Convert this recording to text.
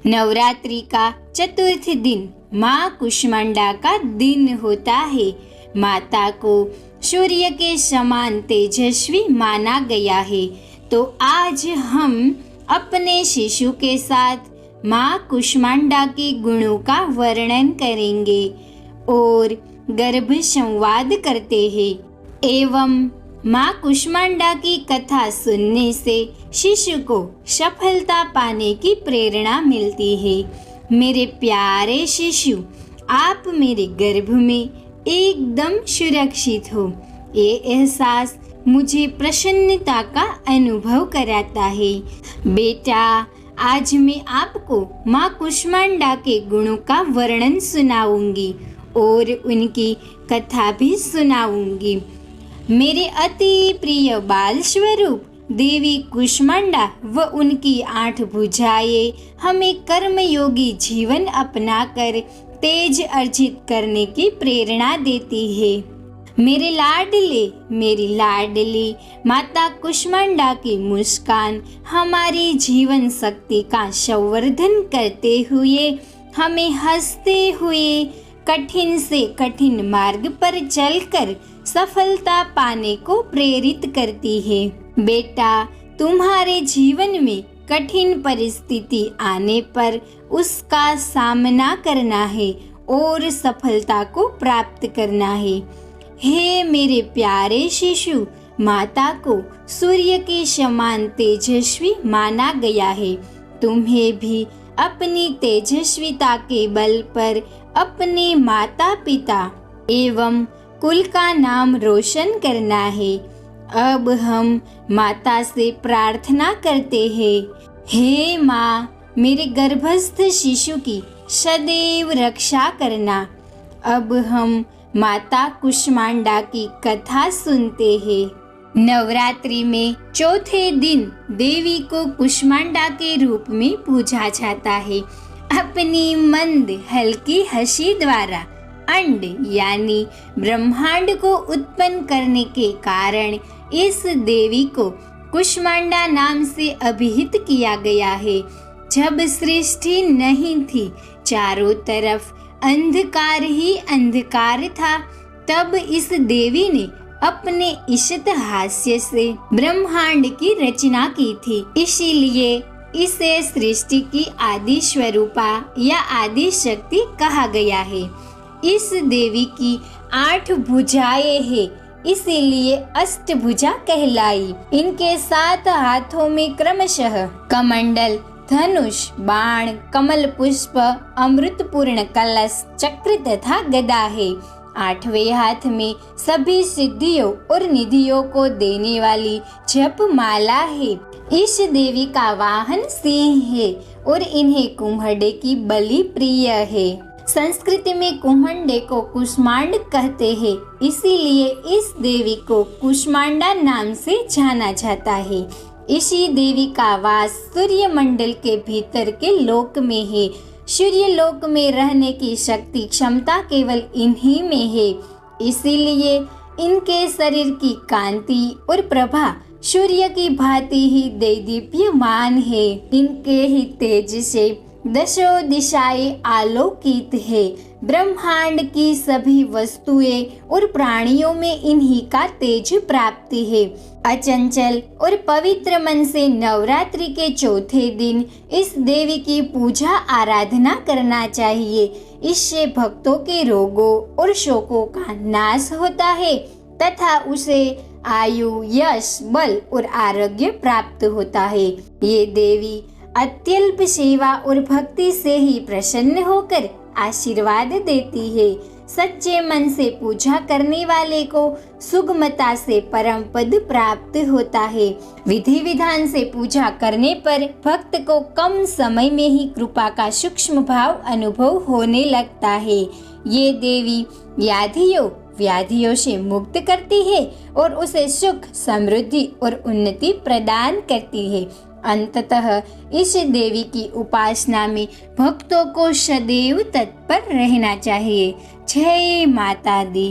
नवरात्रि का चतुर्थ दिन माँ कुष्मांडा का दिन होता है। माता को सूर्य के समान तेजस्वी माना गया है। तो आज हम अपने शिशु के साथ माँ कुष्मांडा के गुणों का वर्णन करेंगे और गर्भ संवाद करते हैं एवं माँ कुष्मांडा की कथा सुनने से शिशु को सफलता पाने की प्रेरणा मिलती है। मेरे प्यारे शिशु, आप मेरे गर्भ में एकदम सुरक्षित हो। ये एहसास मुझे प्रसन्नता का अनुभव कराता है। बेटा, आज मैं आपको माँ कुष्मांडा के गुणों का वर्णन सुनाऊंगी और उनकी कथा भी सुनाऊंगी। मेरे अति प्रिय बाल स्वरूप देवी कुष्मांडा व उनकी 8 भुजाएं हमें कर्मयोगी जीवन अपनाकर तेज अर्जित करने की प्रेरणा देती है। मेरे लाडले, मेरी लाडली माता कुष्मांडा की मुस्कान हमारी जीवन शक्ति का संवर्धन करते हुए हमें हंसते हुए कठिन से कठिन मार्ग पर चलकर सफलता पाने को प्रेरित करती है। बेटा, तुम्हारे जीवन में कठिन परिस्थिति आने पर उसका सामना करना है और सफलता को प्राप्त करना है। हे मेरे प्यारे शिशु, माता को सूर्य के समान तेजस्वी माना गया है। तुम्हें भी अपनी तेजस्विता के बल पर अपने माता पिता एवं कुल का नाम रोशन करना है। अब हम माता से प्रार्थना करते हैं, हे माँ, मेरे गर्भस्थ शिशु की सदैव रक्षा करना। अब हम माता कुष्मांडा की कथा सुनते हैं। नवरात्रि में चौथे दिन देवी को कुष्मांडा के रूप में पूजा जाता है। अपनी मंद हल्की हंसी द्वारा अंड यानी ब्रह्मांड को उत्पन्न करने के कारण इस देवी को कुष्मांडा नाम से अभिहित किया गया है। जब सृष्टि नहीं थी, चारों तरफ अंधकार ही अंधकार था, तब इस देवी ने अपने इष्ट हास्य से ब्रह्मांड की रचना की थी। इसीलिए इसे सृष्टि की आदि स्वरूपा या आदि शक्ति कहा गया है। इस देवी की 8 भुजाएं हैं, इसीलिए अष्टभुजा कहलाई। इनके 7 हाथों में क्रमशः कमंडल, धनुष, बाण, कमल पुष्प, अमृतपूर्ण कलश, चक्र तथा गदा है। 8वें हाथ में सभी सिद्धियों और निधियों को देने वाली जप माला है। इस देवी का वाहन सिंह है और इन्हें कुम्हड़े की बलि प्रिय है। संस्कृत में कुम्हड़े को कुष्मांड कहते हैं, इसीलिए इस देवी को कुष्मांडा नाम से जाना जाता है। इसी देवी का वास सूर्य मंडल के भीतर के लोक में है। सूर्य लोक में रहने की शक्ति क्षमता केवल इन्हीं में है, इसीलिए इनके शरीर की कांति और प्रभा सूर्य की भांति ही दैदीप्यमान है। इनके ही तेज से दशों दिशाएं आलोकित है। ब्रह्मांड की सभी वस्तुएं और प्राणियों में इन्हीं का तेज प्राप्ति है। अचंचल और पवित्र मन से नवरात्रि के चौथे दिन इस देवी की पूजा आराधना करना चाहिए। इससे भक्तों के रोगों और शोकों का नाश होता है तथा उसे आयु, यश, बल और आरोग्य प्राप्त होता है। ये देवी अत्यल्प सेवा और भक्ति से ही प्रसन्न होकर आशीर्वाद देती है। सच्चे मन से पूजा करने वाले को सुगमता से परम पद प्राप्त होता है। विधि विधान से पूजा करने पर भक्त को कम समय में ही कृपा का सूक्ष्म भाव अनुभव होने लगता है। ये देवी व्याधियों से मुक्त करती है और उसे सुख, समृद्धि और उन्नति प्रदान करती है। अंततः इस देवी की उपासना में भक्तों को सदैव तत्पर रहना चाहिए। जय माता दी।